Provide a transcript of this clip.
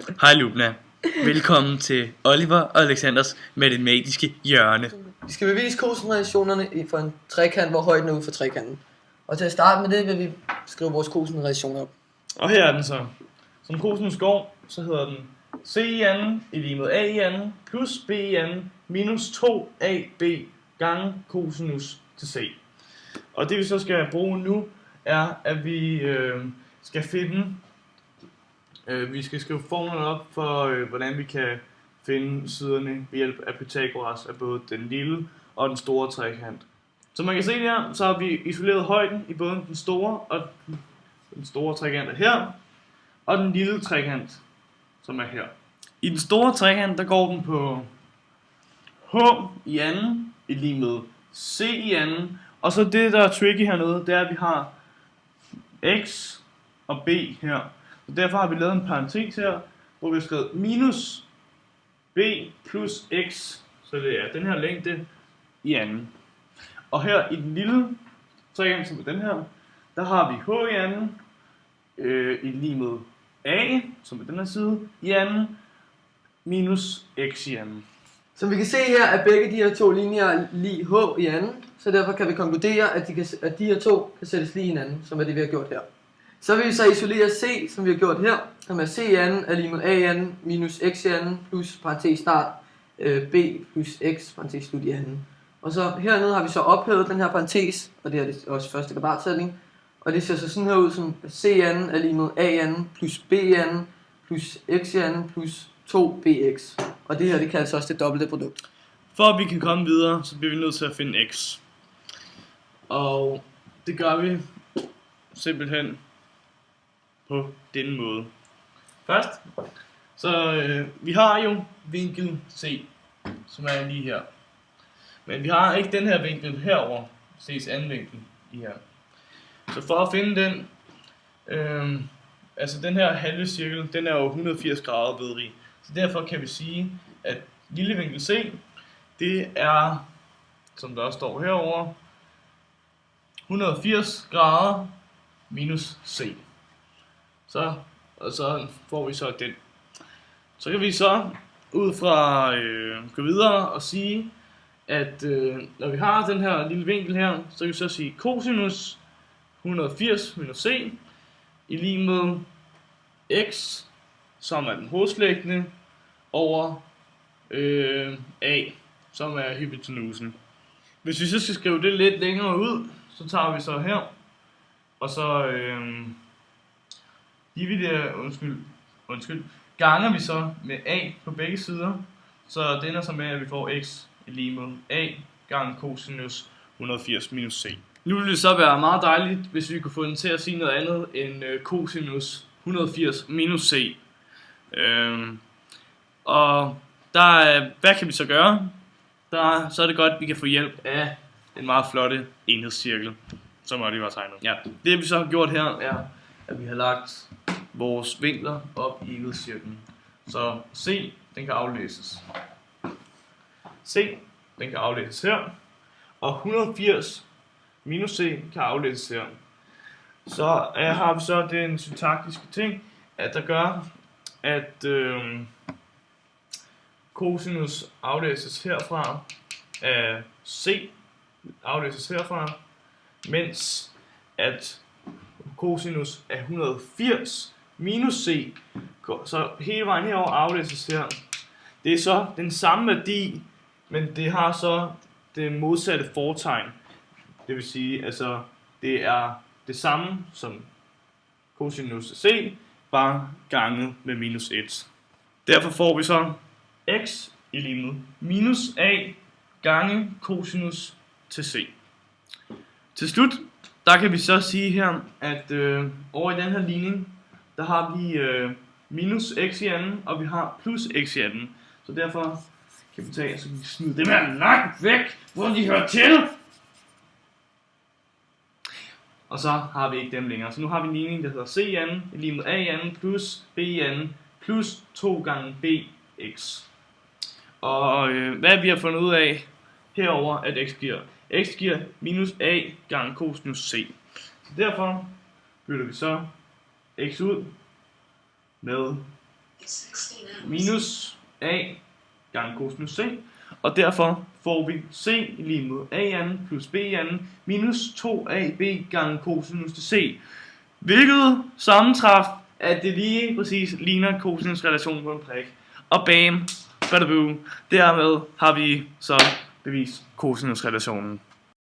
Hej Lubna. Velkommen til Oliver og Alexanders matematiske hjørne. Vi skal bevise kosinrelationerne for en trekant, hvor højden er ude for trekanten. Og til at starte med det, vil vi skrive vores kosinrelation op. Og her er den så. Som kosinus går, så hedder den c i anden i lige med a i anden plus b i anden minus 2ab gange kosinus til c. Og det vi så skal bruge nu, er at vi skal finde, vi skal skrive formlen op for, hvordan vi kan finde siderne ved hjælp af Pythagoras af både den lille og den store trekant. Som man kan se her, så har vi isoleret højden i både den store og den store trekant er her, og den lille trekant, som er her. I den store trekant, der går den på h i anden i lige med c i anden, og så det der er tricky hernede, det er at vi har x og b her. Så derfor har vi lavet en parentes her, hvor vi har skrevet minus b plus x, så det er den her længde i anden. Og her i den lille trekant, som er den her, der har vi h i anden i lige med a, som er den her side, i anden, minus x i anden. Som vi kan se her, er begge de her to linjer lige h i anden, så derfor kan vi konkludere, at de her to kan sættes lige hinanden, som er det vi har gjort her. Så vil vi så isolere c, som vi har gjort her, som er c i anden er lige med a i anden minus x i anden plus parentes start b plus x parentes slut i anden. Og så hernede har vi så ophævet den her parentes, og det er også første kvadratsætning. Og det ser så sådan her ud som c i anden er lige med a i anden plus b i anden plus x i anden plus 2bx. Og det her, det kaldes også det dobbelte produkt. For at vi kan komme videre, så bliver vi nødt til at finde x. Og det gør vi simpelthen på denne måde. Først, så vi har jo vinkel C, som er lige her. Men vi har ikke den her vinkel herover, C's anden vinkel i her. Så for at finde den, altså den her halve cirkel, den er jo 180 grader vedrig. Så derfor kan vi sige, at lille vinkel C, det er, som der også står herover, 180 grader minus C. Og så får vi så den. Så kan vi så ud fra gå videre og sige, at når vi har den her lille vinkel her, så kan vi så sige cosinus 180 minus C i lige med x, som er den hovedslægtende, over a, som er hypotenusen. Hvis vi så skal skrive det lidt længere ud, så tager vi så her, og så ganger vi så med a på begge sider, så det ender så med, at vi får x i lige med a gange cosinus 180 minus c. Nu ville det så være meget dejligt, hvis vi kunne få den til at sige noget andet end cosinus 180 minus c. Og hvad kan vi så gøre? Så er det godt, at vi kan få hjælp af en meget flotte enhedscirkel, som Oliver har tegnet. Ja. Det vi så har gjort her, er, at vi har lagt vores vinkler op i enhedscirklen. Så C, den kan aflæses. C, den kan aflæses her. Og 180 minus C kan aflæses her. Så har vi så den syntaktiske ting, at der gør, at cosinus aflæses herfra af C aflæses herfra, mens at cosinus af 180 minus C, så hele vejen herover aflæses her. Det er så den samme værdi, men det har så det modsatte fortegn. Det vil sige, altså det er det samme som cosinus C, bare ganget med minus 1. Derfor får vi så x i lige med minus a gange cosinus til c. Til slut, der kan vi så sige her, at over i den her ligning, der har vi minus x i anden, og vi har plus x i anden. Så derfor kan vi tage, så vi smide dem her langt væk, hvor de hører til. Og så har vi ikke dem længere. Så nu har vi en ligning, der hedder c i anden, lige med a i anden, plus b i anden, plus 2 gange bx. Og hvad vi har fundet ud af herover, at x giver minus a gange cosinus c. Så derfor bytter vi så x ud med minus a gange cosinus c. Og derfor får vi c lige med a i anden plus b i anden minus 2ab gange cosinus til c. Hvilket sammentræf, at det lige præcis ligner cosinusrelationen på en prik. Og bam, badaboo, dermed har vi så bevist cosinusrelationen.